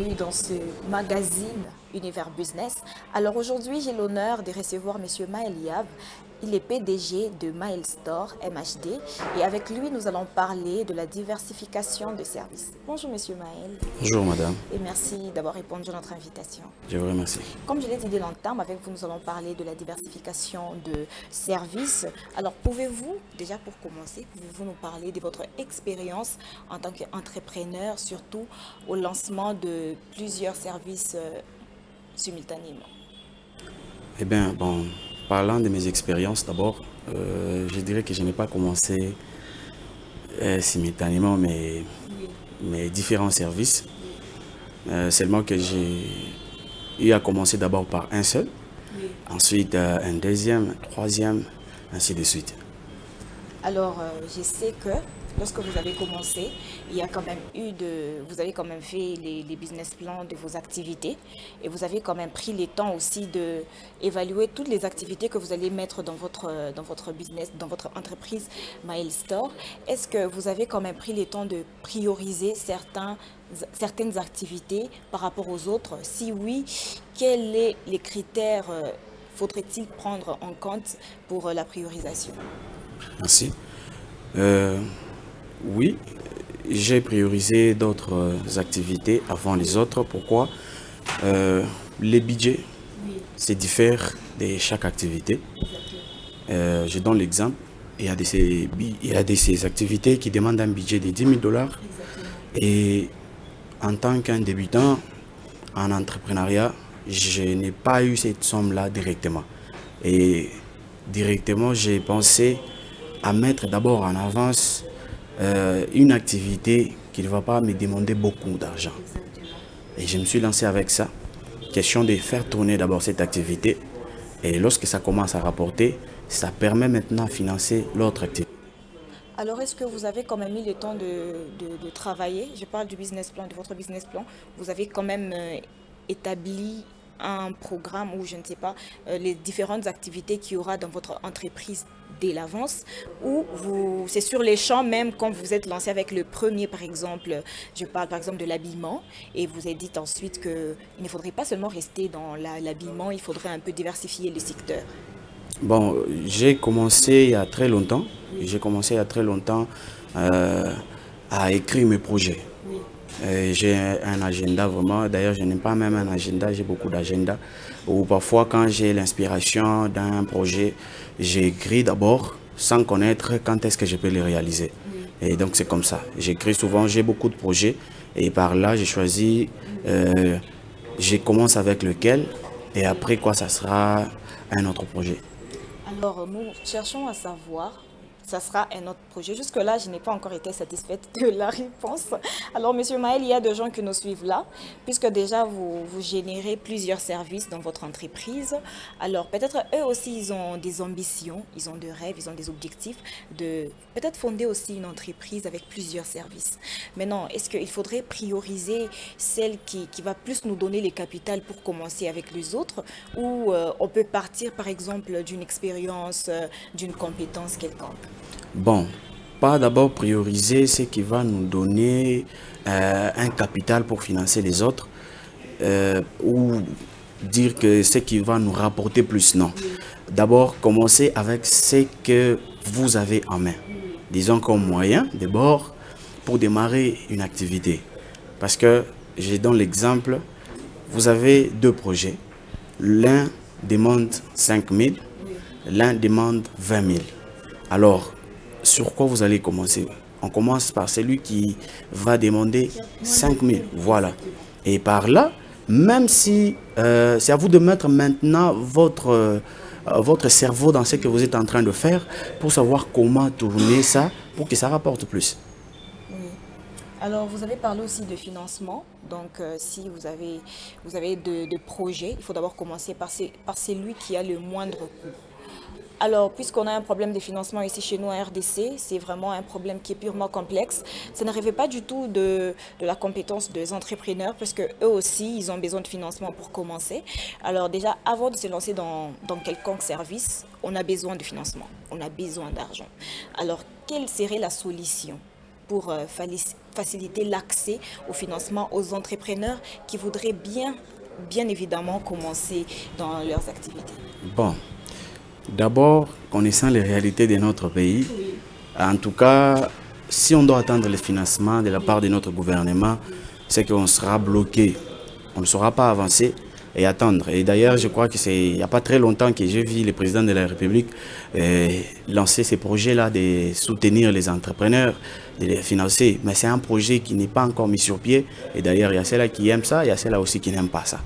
bienvenue dans ce magazine Univers Business. Alors aujourd'hui, j'ai l'honneur de recevoir Monsieur Maël Yav. Il est PDG de Maël Store MHD et avec lui, nous allons parler de la diversification de services. Bonjour Monsieur Maël. Bonjour Madame. Et merci d'avoir répondu à notre invitation. Je vous remercie. Comme je l'ai dit dès longtemps, avec vous, nous allons parler de la diversification de services. Alors pouvez-vous, déjà pour commencer, pouvez-vous nous parler de votre expérience en tant qu'entrepreneur, surtout au lancement de plusieurs services simultanément? Eh bien, bon, parlant de mes expériences d'abord, je dirais que je n'ai pas commencé simultanément mes différents services. Seulement que j'ai eu à commencer d'abord par un seul, ensuite un deuxième, troisième, ainsi de suite. Alors, je sais que lorsque vous avez commencé, il y a quand même vous avez quand même fait les business plans de vos activités et vous avez quand même pris le temps aussi d'évaluer toutes les activités que vous allez mettre dans votre business, dans votre entreprise Maël Store. Est-ce que vous avez quand même pris le temps de prioriser certaines activités par rapport aux autres? Si oui, quels sont les critères faudrait-il prendre en compte pour la priorisation? Merci. Oui, j'ai priorisé d'autres activités avant les autres. Pourquoi? Les budgets se diffèrent de chaque activité. Je donne l'exemple. Il y a ces activités qui demandent un budget de 10 000 $. Et en tant qu'un débutant en entrepreneuriat, je n'ai pas eu cette somme-là directement. Et directement, j'ai pensé à mettre d'abord en avance une activité qui ne va pas me demander beaucoup d'argent. Et je me suis lancé avec ça. Question de faire tourner d'abord cette activité. Et lorsque ça commence à rapporter, ça permet maintenant de financer l'autre activité. Alors, est-ce que vous avez quand même mis le temps de travailler? Je parle du business plan, de votre business plan. Vous avez quand même établi un programme ou je ne sais pas, les différentes activités qu'il y aura dans votre entreprise dès l'avance, ou c'est sur les champs même quand vous êtes lancé avec le premier, par exemple, je parle par exemple de l'habillement, et vous avez dit ensuite qu'il ne faudrait pas seulement rester dans l'habillement, il faudrait un peu diversifier le secteur. Bon, j'ai commencé il y a très longtemps. J'ai commencé il y a très longtemps à écrire mes projets. J'ai un agenda vraiment. D'ailleurs, je n'ai pas même un agenda, j'ai beaucoup d'agendas. Ou parfois, quand j'ai l'inspiration d'un projet, j'écris d'abord sans connaître quand est-ce que je peux le réaliser. Et donc, c'est comme ça. J'écris souvent, j'ai beaucoup de projets. Et par là, j'ai choisi, je commence avec lequel. Et après quoi, ça sera un autre projet. Alors, nous cherchons à savoir, ça sera un autre projet. Jusque-là, je n'ai pas encore été satisfaite de la réponse. Alors, Monsieur Maël, il y a des gens qui nous suivent là, puisque déjà, vous générez plusieurs services dans votre entreprise. Alors, peut-être eux aussi, ils ont des ambitions, ils ont des rêves, ils ont des objectifs de peut-être fonder aussi une entreprise avec plusieurs services. Maintenant, est-ce qu'il faudrait prioriser celle qui va plus nous donner les capitales pour commencer avec les autres, ou on peut partir, par exemple, d'une expérience, d'une compétence quelconque? Bon, pas d'abord prioriser ce qui va nous donner un capital pour financer les autres ou dire que ce qui va nous rapporter plus, non. D'abord, commencer avec ce que vous avez en main. Disons comme moyen, d'abord, pour démarrer une activité. Parce que, je donne l'exemple, vous avez deux projets. L'un demande 5 000, l'un demande 20 000. Alors, sur quoi vous allez commencer? On commence par celui qui va demander 5 000. Voilà. Et par là, même si c'est à vous de mettre maintenant votre cerveau dans ce que vous êtes en train de faire pour savoir comment tourner ça pour que ça rapporte plus. Oui. Alors, vous avez parlé aussi de financement. Donc, si vous avez de projets, il faut d'abord commencer par celui qui a le moindre coût. Alors, puisqu'on a un problème de financement ici chez nous à RDC, c'est vraiment un problème qui est purement complexe. Ça n'arrive pas du tout de la compétence des entrepreneurs, parce qu'eux aussi, ils ont besoin de financement pour commencer. Alors déjà, avant de se lancer dans quelconque service, on a besoin de financement, on a besoin d'argent. Alors, quelle serait la solution pour faciliter l'accès au financement aux entrepreneurs qui voudraient bien évidemment commencer dans leurs activités? Bon, d'abord, connaissant les réalités de notre pays, en tout cas, si on doit attendre le financement de la part de notre gouvernement, c'est qu'on sera bloqué. On ne saura pas avancer et attendre. Et d'ailleurs, je crois que il n'y a pas très longtemps que j'ai vu le président de la République lancer ces projets-là de soutenir les entrepreneurs, de les financer. Mais c'est un projet qui n'est pas encore mis sur pied. Et d'ailleurs, il y a ceux-là qui aiment ça, il y a ceux-là aussi qui n'aiment pas ça.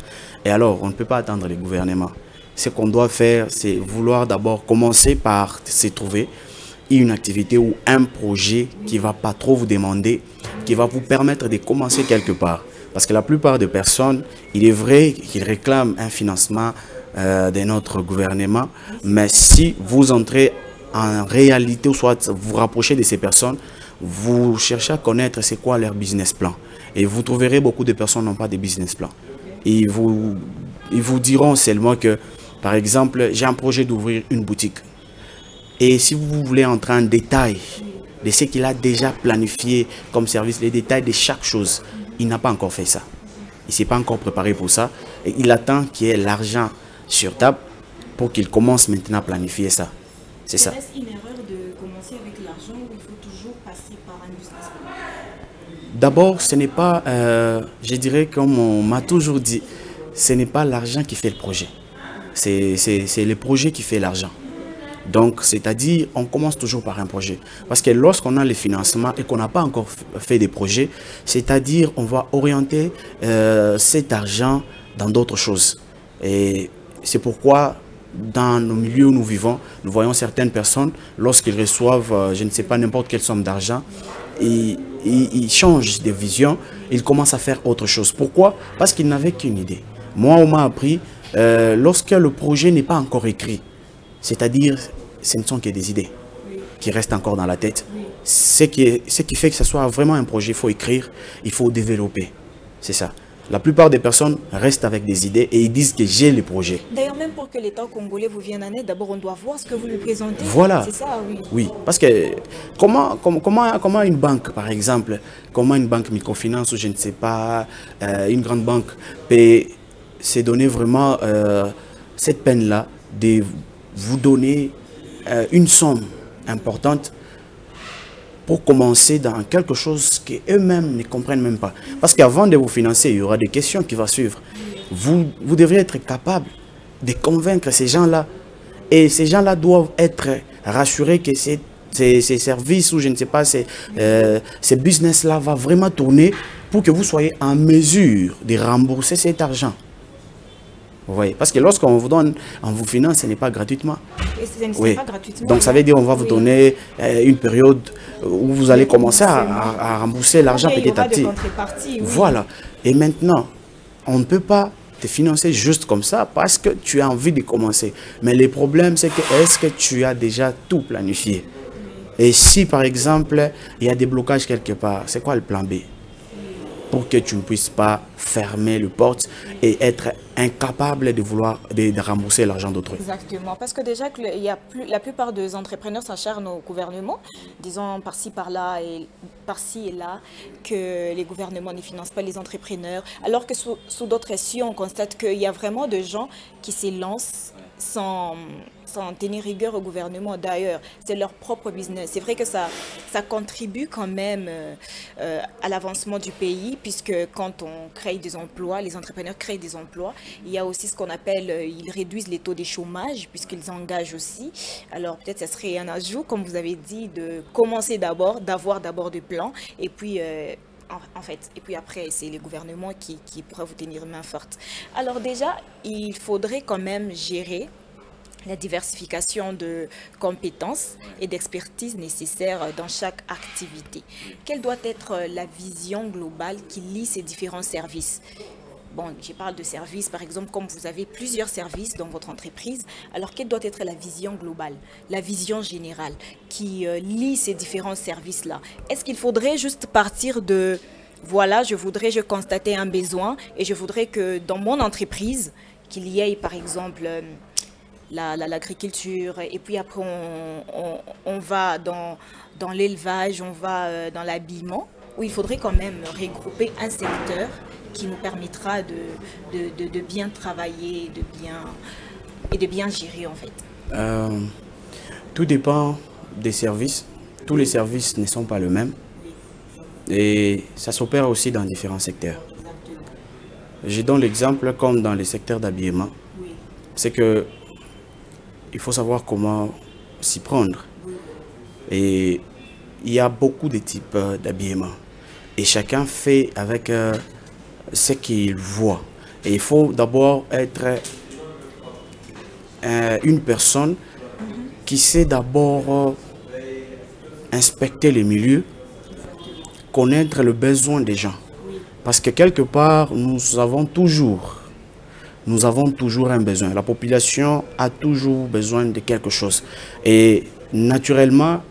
Et alors, on ne peut pas attendre le gouvernement. Ce qu'on doit faire, c'est vouloir d'abord commencer par se trouver une activité ou un projet qui ne va pas trop vous demander, qui va vous permettre de commencer quelque part. Parce que la plupart des personnes, il est vrai qu'ils réclament un financement de notre gouvernement, mais si vous entrez en réalité, ou soit vous rapprochez de ces personnes, vous cherchez à connaître c'est quoi leur business plan. Et vous trouverez beaucoup de personnes n'ont pas de business plan. Ils vous diront seulement que, par exemple, j'ai un projet d'ouvrir une boutique. Et si vous voulez entrer en détail de ce qu'il a déjà planifié comme service, les détails de chaque chose, il n'a pas encore fait ça. Il ne s'est pas encore préparé pour ça. Et il attend qu'il y ait l'argent sur table pour qu'il commence maintenant à planifier ça. C'est ça. Est-ce une erreur de commencer avec l'argent ou il faut toujours passer par un business plan? D'abord, ce n'est pas, je dirais comme on m'a toujours dit, ce n'est pas l'argent qui fait le projet. C'est le projet qui fait l'argent. Donc, c'est-à-dire, on commence toujours par un projet. Parce que lorsqu'on a les financements et qu'on n'a pas encore fait des projets, c'est-à-dire, on va orienter cet argent dans d'autres choses. Et c'est pourquoi, dans nos milieux où nous vivons, nous voyons certaines personnes, lorsqu'ils reçoivent, je ne sais pas, n'importe quelle somme d'argent, ils changent de vision, ils commencent à faire autre chose. Pourquoi? Parce qu'ils n'avaient qu'une idée. Moi, on m'a appris, lorsque le projet n'est pas encore écrit, c'est-à-dire, ce ne sont que des idées qui restent encore dans la tête. Ce qui fait que ce soit vraiment un projet, il faut écrire, il faut développer. C'est ça. La plupart des personnes restent avec des idées et ils disent que j'ai le projet. D'ailleurs, même pour que l'État congolais vous vienne en aide, d'abord on doit voir ce que vous lui présentez. Voilà. C'est ça, oui. Oui, parce que comment une banque, par exemple, comment une banque microfinance ou je ne sais pas, une grande banque peut se donner vraiment cette peine-là de vous donner une somme importante pour commencer dans quelque chose qu'eux-mêmes ne comprennent même pas. Parce qu'avant de vous financer, il y aura des questions qui vont suivre. Vous devriez être capable de convaincre ces gens-là. Et ces gens-là doivent être rassurés que ces services ou je ne sais pas, ces business-là va vraiment tourner pour que vous soyez en mesure de rembourser cet argent. Vous voyez, parce que lorsqu'on vous donne, on vous finance, ce n'est pas gratuitement. Et ce n'est pas gratuitement. Donc ça veut dire qu'on va vous donner une période où vous allez commencer à rembourser l'argent petit à petit. Oui. Voilà. Et maintenant, on ne peut pas te financer juste comme ça parce que tu as envie de commencer. Mais le problème, c'est que est-ce que tu as déjà tout planifié? Et si par exemple, il y a des blocages quelque part, c'est quoi le plan B? Pour que tu ne puisses pas fermer le porte et être incapable de vouloir de rembourser l'argent d'autrui. Exactement, parce que déjà la plupart des entrepreneurs s'acharnent au gouvernement, disons par-ci par-là et par-ci et là, que les gouvernements ne financent pas les entrepreneurs, alors que sous d'autres cieux, on constate qu'il y a vraiment des gens qui s'élancent sans tenir rigueur au gouvernement. D'ailleurs, c'est leur propre business. C'est vrai que ça contribue quand même à l'avancement du pays, puisque quand on crée des emplois, les entrepreneurs créent des emplois. Il y a aussi ce qu'on appelle, ils réduisent les taux de chômage, puisqu'ils engagent aussi. Alors peut-être ça serait un ajout, comme vous avez dit, de commencer d'abord, d'avoir d'abord des plans, et puis... en fait, et puis après, c'est les gouvernements qui pourraient vous tenir main forte. Alors déjà, il faudrait quand même gérer la diversification de compétences et d'expertise nécessaires dans chaque activité. Quelle doit être la vision globale qui lie ces différents services? Bon, je parle de services, par exemple, comme vous avez plusieurs services dans votre entreprise, alors quelle doit être la vision globale, la vision générale qui lie ces différents services-là? Est-ce qu'il faudrait juste partir de, voilà, je constater un besoin et je voudrais que dans mon entreprise, qu'il y ait, par exemple, l'agriculture, et puis après on va dans l'élevage, on va dans l'habillement, où il faudrait quand même regrouper un secteur qui nous permettra de bien travailler et de bien gérer en fait. Tout dépend des services. Tous les services ne sont pas les mêmes. Et ça s'opère aussi dans différents secteurs. Je donne l'exemple comme dans les secteurs d'habillement. C'est que il faut savoir comment s'y prendre. Et il y a beaucoup de types d'habillement. Et chacun fait avec ce qu'il voit. Et il faut d'abord être une personne qui sait d'abord inspecter les milieux, connaître le besoin des gens. Parce que quelque part, nous avons toujours un besoin. La population a toujours besoin de quelque chose. Et naturellement,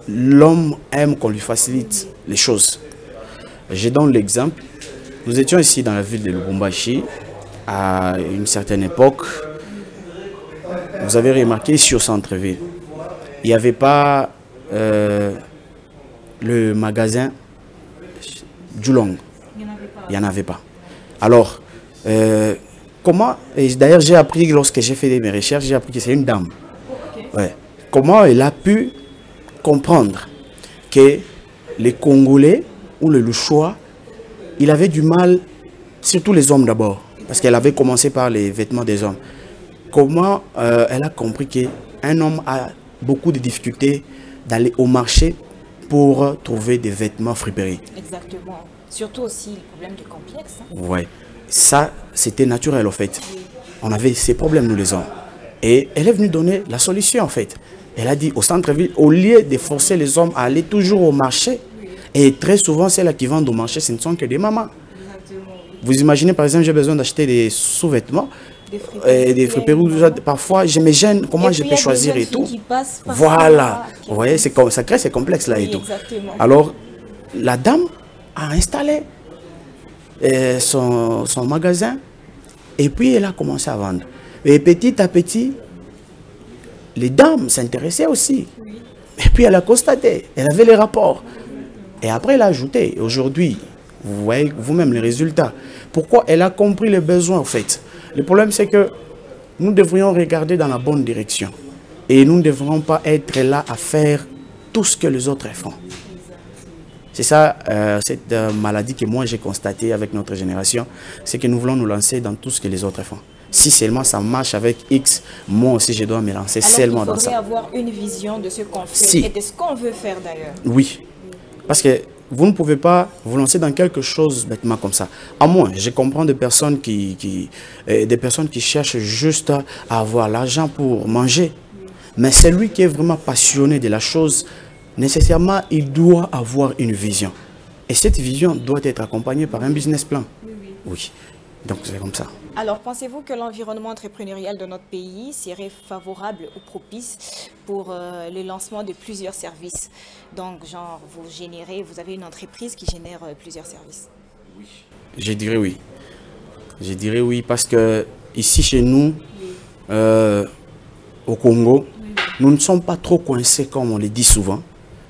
l'homme aime qu'on lui facilite les choses. Je donne l'exemple. Nous étions ici dans la ville de Lubumbashi à une certaine époque. Vous avez remarqué ici au centre-ville, il n'y avait pas le magasin Dulong. Il n'y en avait pas. Alors, comment, et d'ailleurs j'ai appris lorsque j'ai fait mes recherches, j'ai appris que c'est une dame. Ouais. Comment elle a pu comprendre que les Congolais ou le Louchois, il avait du mal, surtout les hommes d'abord, parce qu'elle avait commencé par les vêtements des hommes. Comment elle a compris qu'un homme a beaucoup de difficultés d'aller au marché pour trouver des vêtements friperies. Exactement. Surtout aussi le problème du complexe. Oui. Ça, c'était naturel en fait. On avait ces problèmes nous les hommes. Et elle est venue donner la solution en fait. Elle a dit au centre-ville, au lieu de forcer les hommes à aller toujours au marché, et très souvent celles qui vendent au marché, ce ne sont que des mamans. Exactement. Vous imaginez par exemple, j'ai besoin d'acheter des sous-vêtements, des friperies, parfois je me gêne, comment je peux choisir et tout. Voilà, vous voyez, ça crée ces complexes là et tout. Exactement. Alors, la dame a installé son magasin et puis elle a commencé à vendre. Et petit à petit, les dames s'intéressaient aussi. Et puis elle a constaté, elle avait les rapports. Et après elle a ajouté, aujourd'hui, vous voyez vous-même les résultats. Pourquoi elle a compris les besoins en fait. Le problème c'est que nous devrions regarder dans la bonne direction. Et nous ne devrions pas être là à faire tout ce que les autres font. C'est ça, cette maladie que moi j'ai constatée avec notre génération, c'est que nous voulons nous lancer dans tout ce que les autres font. Si seulement ça marche avec X, moi aussi je dois me lancer seulement dans ça. Il faudrait avoir une vision de ce qu'on fait et de ce qu'on veut faire d'ailleurs. Oui, parce que vous ne pouvez pas vous lancer dans quelque chose bêtement comme ça. À moins, je comprends des personnes qui cherchent juste à avoir l'argent pour manger. Mais celui qui est vraiment passionné de la chose, nécessairement, il doit avoir une vision. Et cette vision doit être accompagnée par un business plan. Oui. Donc c'est comme ça. Alors pensez-vous que l'environnement entrepreneurial de notre pays serait favorable ou propice pour le lancement de plusieurs services? Donc genre vous avez une entreprise qui génère plusieurs services. Oui. Je dirais oui. Je dirais oui parce que ici chez nous, au Congo, nous ne sommes pas trop coincés comme on le dit souvent.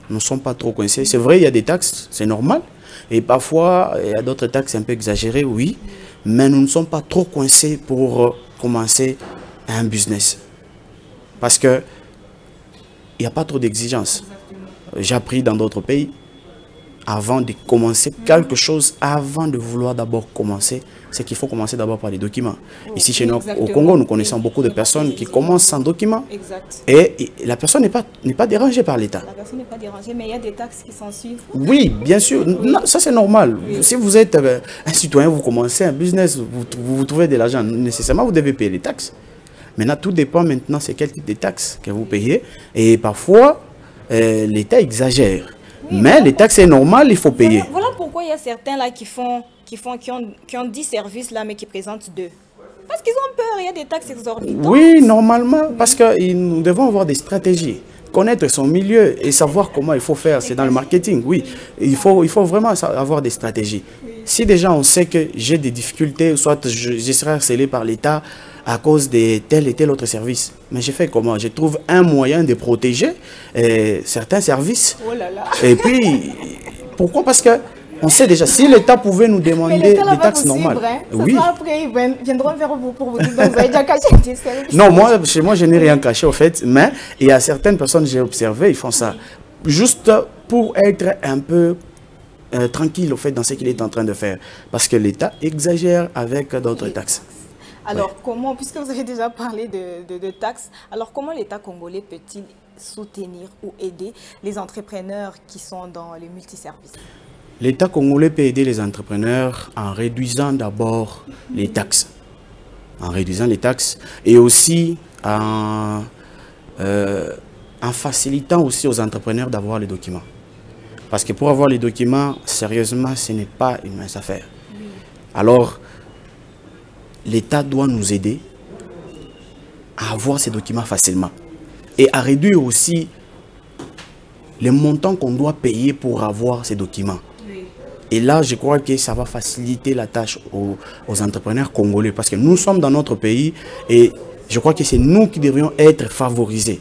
Nous ne sommes pas trop coincés. C'est vrai, il y a des taxes, c'est normal. Et parfois, il y a d'autres taxes un peu exagérées, oui. Mais nous ne sommes pas trop coincés pour commencer un business. Parce que il n'y a pas trop d'exigences. J'ai appris dans d'autres pays, avant de commencer quelque chose, avant de vouloir d'abord commencer, c'est qu'il faut commencer d'abord par les documents. Ici chez nous, au Congo, nous connaissons beaucoup de personnes qui commencent sans documents. Et la personne n'est pas dérangée par l'État. La personne n'est pas dérangée, mais il y a des taxes qui s'en suivent. Oui, bien sûr. Non, ça c'est normal. Si vous êtes un citoyen, vous commencez un business, vous trouvez de l'argent, nécessairement vous devez payer les taxes. Maintenant, tout dépend maintenant c'est quel type de taxes que vous payez. Et parfois, l'État exagère. Mais les taxes, c'est normal, il faut payer. Voilà pourquoi il y a certains là qui ont 10 services là, mais qui présentent 2. Parce qu'ils ont peur, il y a des taxes exorbitantes. Oui, normalement, parce que nous devons avoir des stratégies. Connaître son milieu et savoir comment il faut faire, c'est dans le marketing, oui. Il faut vraiment avoir des stratégies. Si déjà on sait que j'ai des difficultés, soit je serai harcelé par l'État à cause de tel et tel autre service, mais je fais comment? Je trouve un moyen de protéger certains services. Oh là là. Et puis, pourquoi? Parce que on sait déjà, si l'État pouvait nous demander des taxes normales. Oui. Après, ils viendront vers vous pour vous dire que vous avez déjà caché des services. Non, moi, chez moi, je n'ai rien caché au fait, mais il y a certaines personnes, j'ai observé, ils font ça juste pour être un peu tranquille au fait dans ce qu'il est en train de faire. Parce que l'État exagère avec d'autres taxes. Alors, comment, puisque vous avez déjà parlé de taxes, alors comment l'État congolais peut-il soutenir ou aider les entrepreneurs qui sont dans les multiservices? L'État congolais peut aider les entrepreneurs en réduisant d'abord les taxes. En réduisant les taxes et aussi en facilitant aussi aux entrepreneurs d'avoir les documents. Parce que pour avoir les documents, sérieusement, ce n'est pas une mince affaire. Alors, l'État doit nous aider à avoir ces documents facilement et à réduire aussi les montants qu'on doit payer pour avoir ces documents. Et là, je crois que ça va faciliter la tâche aux entrepreneurs congolais parce que nous sommes dans notre pays et je crois que c'est nous qui devrions être favorisés.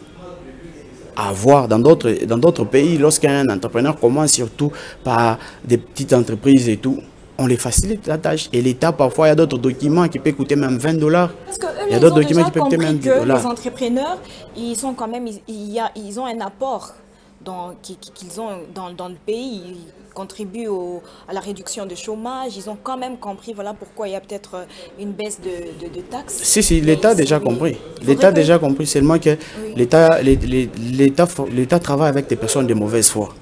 À voir dans d'autres pays, lorsqu'un entrepreneur commence surtout par des petites entreprises et tout, on les facilite la tâche. Et l'État, parfois, il y a d'autres documents qui peuvent coûter même 20 $. Parce que eux, il y a d'autres documents qui peuvent coûter même 10 $. Les entrepreneurs, ils sont quand même, ils ont un apport qu'ils ont dans le pays. Ils contribuent à la réduction du chômage. Ils ont quand même compris, voilà pourquoi il y a peut-être une baisse de taxes. Si, l'État a déjà compris. L'État a déjà compris, seulement que l'État travaille avec des personnes de mauvaise foi.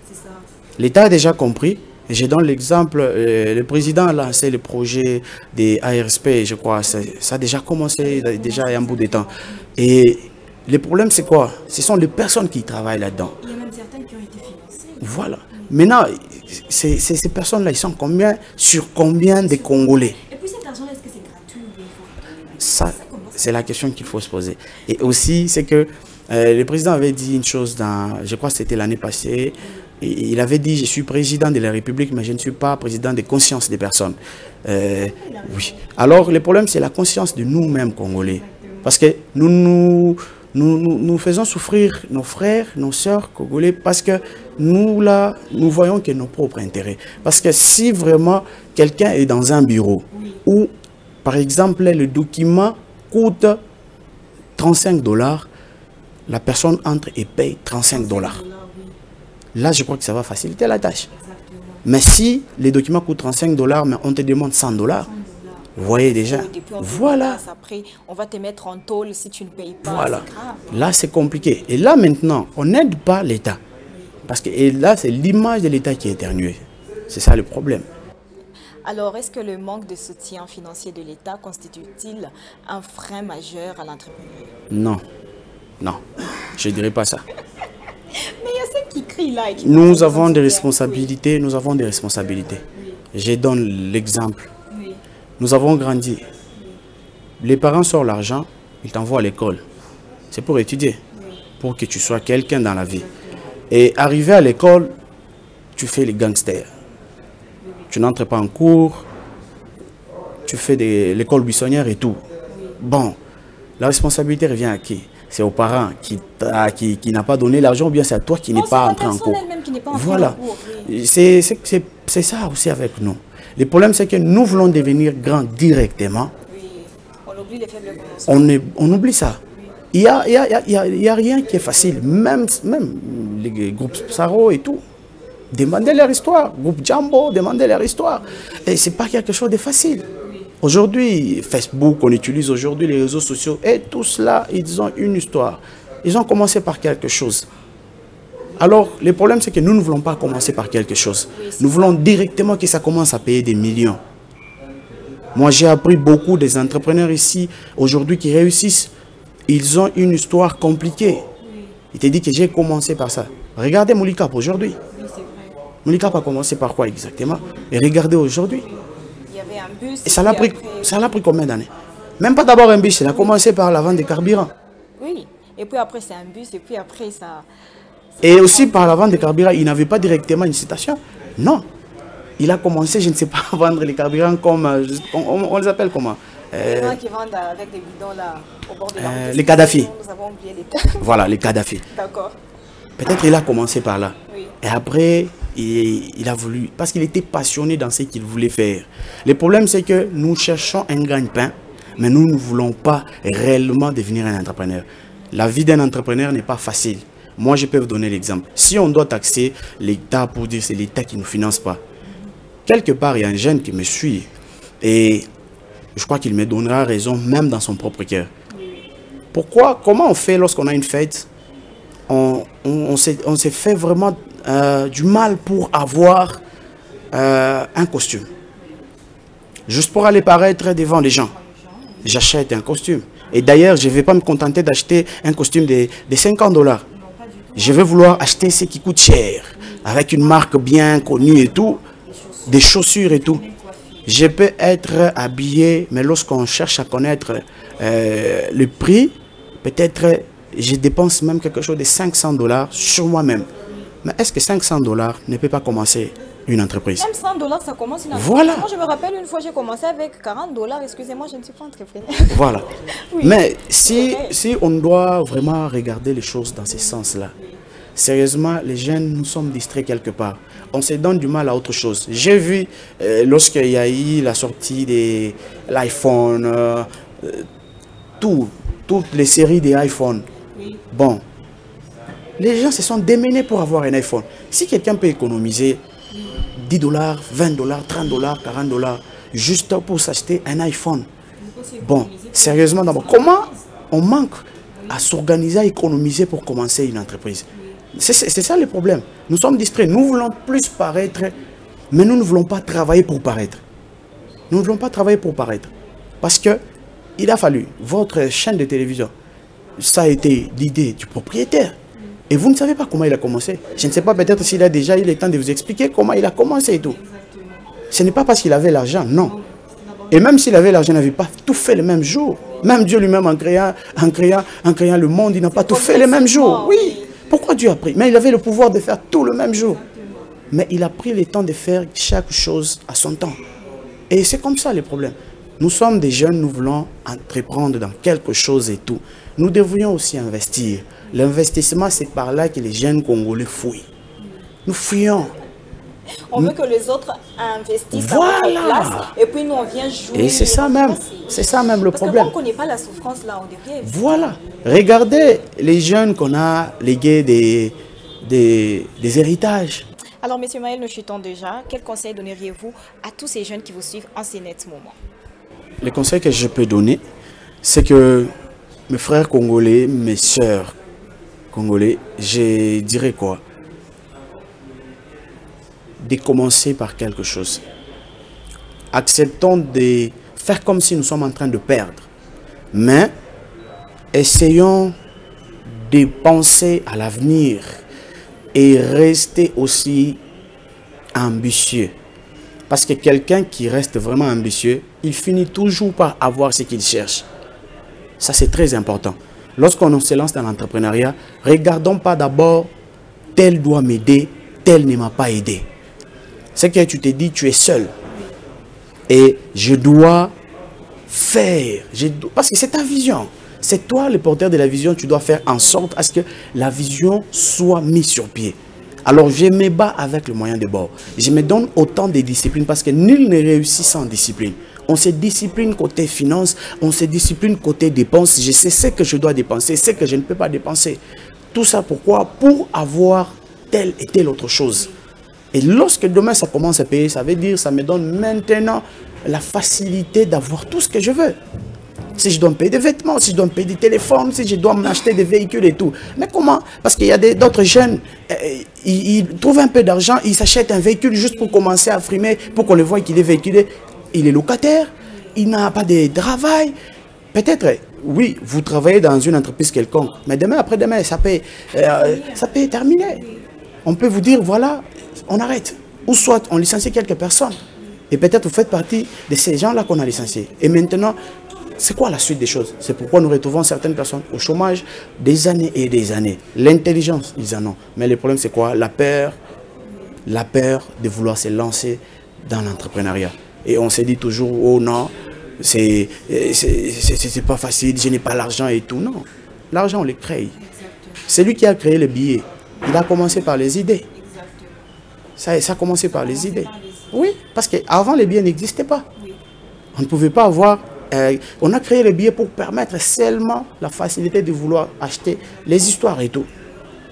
L'État a déjà compris. Je donne l'exemple, le président a lancé le projet des ARSP, je crois, ça a déjà commencé, déjà il y a un bout de temps. Et le problème c'est quoi? Ce sont les personnes qui travaillent là-dedans. Il y a même certaines qui ont été financées. Voilà. Maintenant, ces personnes-là, ils sont sur combien de Congolais? Et puis cet argent, est-ce que c'est gratuit ou bien ça, c'est la question qu'il faut se poser. Et aussi, c'est que le président avait dit une chose, je crois que c'était l'année passée, il avait dit, je suis président de la République, mais je ne suis pas président de conscience des personnes. Oui. Alors, le problème, c'est la conscience de nous-mêmes, Congolais. Parce que nous faisons souffrir nos frères, nos sœurs congolais, parce que nous, là, nous voyons que nos propres intérêts. Parce que si vraiment quelqu'un est dans un bureau où, par exemple, le document coûte 35 $, la personne entre et paye 35 $. Là, je crois que ça va faciliter la tâche. Exactement. Mais si les documents coûtent 35 $, mais on te demande 100 $, vous voyez déjà. Voilà. Après, on va te mettre en tôle si tu ne payes pas. Voilà. Là, c'est compliqué. Et là, maintenant, on n'aide pas l'État. Parce que là, c'est l'image de l'État qui est éternuée. C'est ça le problème. Alors, est-ce que le manque de soutien financier de l'État constitue-t-il un frein majeur à l'entrepreneuriat? Non. Non. Je ne dirais pas ça. Mais il y a ceux qui crient là. Nous avons des responsabilités. Oui. Nous avons des responsabilités. Oui. Je donne l'exemple. Oui. Nous avons grandi. Oui. Les parents sortent l'argent, ils t'envoient à l'école. C'est pour étudier. Oui. Pour que tu sois quelqu'un dans la vie. Et arrivé à l'école, tu fais les gangsters. Oui. Tu n'entres pas en cours. Tu fais l'école buissonnière et tout. Oui. Bon, la responsabilité revient à qui? C'est aux parents qui n'a pas donné l'argent ou bien c'est à toi qui n'est pas entré en cours. Voilà. C'est ça aussi avec nous. Le problème, c'est que nous voulons devenir grands directement. Oui. On oublie les faibles commencements. On oublie ça. Il n'y a rien qui est facile. Même les groupes Saro et tout. Demandez leur histoire. Groupe Jambo, demandez leur histoire. Et ce n'est pas quelque chose de facile. Aujourd'hui, Facebook, on utilise aujourd'hui les réseaux sociaux et tout cela, ils ont une histoire. Ils ont commencé par quelque chose. Alors, le problème, c'est que nous ne voulons pas commencer par quelque chose. Nous voulons directement que ça commence à payer des millions. Moi, j'ai appris beaucoup des entrepreneurs ici, aujourd'hui, qui réussissent. Ils ont une histoire compliquée. Il te dit que j'ai commencé par ça. Regardez Moulikap aujourd'hui. Moulikap a commencé par quoi exactement? Et regardez aujourd'hui. Et ça l'a pris combien d'années? Même pas d'abord un bus, il a commencé par la vente de carburant. Oui, et puis après c'est un bus, et puis après ça... Et aussi par la vente de carburant, il n'avait pas directement une citation. Non. il a commencé, je ne sais pas, à vendre les carburants comme... on les appelle comment? Les gens qui vendent avec des bidons là, au bord de la route. Les Kadhafi. Nous avons oublié les... Voilà, les Kadhafi. D'accord. Peut-être il a commencé par là. Oui. Et après, il a voulu... Parce qu'il était passionné dans ce qu'il voulait faire. Le problème, c'est que nous cherchons un gagne-pain, mais nous ne voulons pas réellement devenir un entrepreneur. La vie d'un entrepreneur n'est pas facile. Moi, je peux vous donner l'exemple. Si on doit taxer l'État pour dire que c'est l'État qui ne nous finance pas, quelque part, il y a un jeune qui me suit. Et je crois qu'il me donnera raison, même dans son propre cœur. Pourquoi? Comment on fait lorsqu'on a une fête? On s'est fait vraiment du mal pour avoir un costume. Juste pour aller paraître devant les gens. J'achète un costume. Et d'ailleurs, je ne vais pas me contenter d'acheter un costume de 50 $. Je vais vouloir acheter ce qui coûte cher, avec une marque bien connue et tout, des chaussures et tout. Je peux être habillé, mais lorsqu'on cherche à connaître le prix, peut-être je dépense même quelque chose de 500 $ sur moi-même. Mais est-ce que 500 $ ne peut pas commencer une entreprise? Même 100 $, ça commence une entreprise. Voilà. Moi, je me rappelle une fois, j'ai commencé avec 40 $. Excusez-moi, je ne suis pas entrepreneur. Voilà. Oui. Mais si on doit vraiment regarder les choses dans ce sens-là, sérieusement, les jeunes, nous sommes distraits quelque part. On se donne du mal à autre chose. J'ai vu, lorsqu'il y a eu la sortie de l'iPhone, toutes les séries des iPhones. Oui. Bon, les gens se sont démenés pour avoir un iPhone. Si quelqu'un peut économiser 10 $, 20 $, 30 $, 40 $, juste pour s'acheter un iPhone. Bon, sérieusement, d'abord, comment on manque à s'organiser, à économiser pour commencer une entreprise? C'est ça le problème. Nous sommes distraits. Nous voulons plus paraître, mais nous ne voulons pas travailler pour paraître. Nous ne voulons pas travailler pour paraître. Parce que il a fallu, votre chaîne de télévision, ça a été l'idée du propriétaire. Et vous ne savez pas comment il a commencé. Je ne sais pas, peut-être s'il a déjà eu le temps de vous expliquer comment il a commencé et tout. Ce n'est pas parce qu'il avait l'argent, non. Et même s'il avait l'argent, il n'avait pas tout fait le même jour. Même Dieu lui-même, en créant le monde, il n'a pas tout fait le même jour. Oui. Pourquoi Dieu a pris? Mais il avait le pouvoir de faire tout le même jour. Mais il a pris le temps de faire chaque chose à son temps. Et c'est comme ça le problème. Nous sommes des jeunes, nous voulons entreprendre dans quelque chose et tout. Nous devrions aussi investir. L'investissement, c'est par là que les jeunes Congolais fouillent. Nous fouillons. On veut que les autres investissent voilà. à notre place et puis nous on vient jouer. Et c'est ça même. C'est ça même le problème. Parce qu'on ne connaît pas la souffrance là, on dirait. Voilà. Regardez les jeunes qu'on a légués des héritages. Alors, M. Maël, nous chutons déjà. Quel conseil donneriez-vous à tous ces jeunes qui vous suivent en ces nets moments? Le conseil que je peux donner, c'est que mes frères congolais, mes sœurs congolais, je dirais quoi? De commencer par quelque chose. Acceptons de faire comme si nous sommes en train de perdre. Mais essayons de penser à l'avenir et rester aussi ambitieux. Parce que quelqu'un qui reste vraiment ambitieux, il finit toujours par avoir ce qu'il cherche. Ça, c'est très important. Lorsqu'on se lance dans l'entrepreneuriat, regardons pas d'abord tel doit m'aider, tel ne m'a pas aidé. C'est que tu te dis, tu es seul. Et je dois faire. Parce que c'est ta vision. C'est toi le porteur de la vision. Tu dois faire en sorte à ce que la vision soit mise sur pied. Alors je me bats avec le moyen de bord. Je me donne autant de discipline parce que nul ne réussit sans discipline. On se discipline côté finance, on se discipline côté dépenses. Je sais ce que je dois dépenser, ce que je ne peux pas dépenser. Tout ça pourquoi? Pour avoir telle et telle autre chose. Et lorsque demain ça commence à payer, ça veut dire ça me donne maintenant la facilité d'avoir tout ce que je veux. Si je dois me payer des vêtements, si je dois me payer des téléphones, si je dois m'acheter des véhicules et tout. Mais comment? Parce qu'il y a d'autres jeunes, ils trouvent un peu d'argent, ils s'achètent un véhicule juste pour commencer à frimer, pour qu'on le voie qu'il est véhiculé. Il est locataire, il n'a pas de travail. Peut-être, oui, vous travaillez dans une entreprise quelconque, mais demain, après-demain, ça peut terminer. On peut vous dire, voilà, on arrête. Ou soit on licencie quelques personnes. Et peut-être vous faites partie de ces gens-là qu'on a licenciés. Et maintenant, c'est quoi la suite des choses? C'est pourquoi nous retrouvons certaines personnes au chômage des années et des années. L'intelligence, ils en ont. Mais le problème, c'est quoi? La peur de vouloir se lancer dans l'entrepreneuriat. Et on s'est dit toujours, oh non, c'est pas facile, je n'ai pas l'argent et tout. Non, l'argent, on le crée. C'est lui qui a créé le billet. Il a commencé par les idées. Ça a commencé par les idées. Oui, parce qu'avant, les billets n'existaient pas. On ne pouvait pas avoir... on a créé les billets pour permettre seulement la facilité de vouloir acheter les histoires et tout.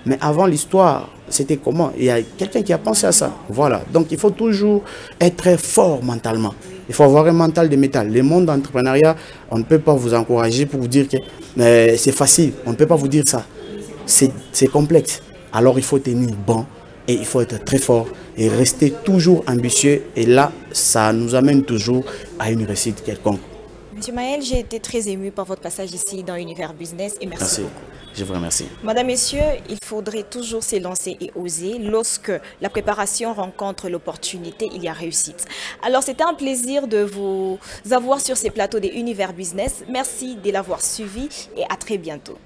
Mais avant l'histoire, c'était comment? Il y a quelqu'un qui a pensé à ça. Voilà. Donc, il faut toujours être très fort mentalement. Il faut avoir un mental de métal. Le monde d'entrepreneuriat, on ne peut pas vous encourager pour vous dire que c'est facile. On ne peut pas vous dire ça. C'est complexe. Alors, il faut tenir bon et il faut être très fort et rester toujours ambitieux. Et là, ça nous amène toujours à une réussite quelconque. Monsieur Maël, j'ai été très émue par votre passage ici dans Univers Business et merci beaucoup. Je vous remercie. Madame, Messieurs, il faudrait toujours s'élancer et oser. Lorsque la préparation rencontre l'opportunité, il y a réussite. Alors, c'était un plaisir de vous avoir sur ces plateaux des Univers Business. Merci de l'avoir suivi et à très bientôt.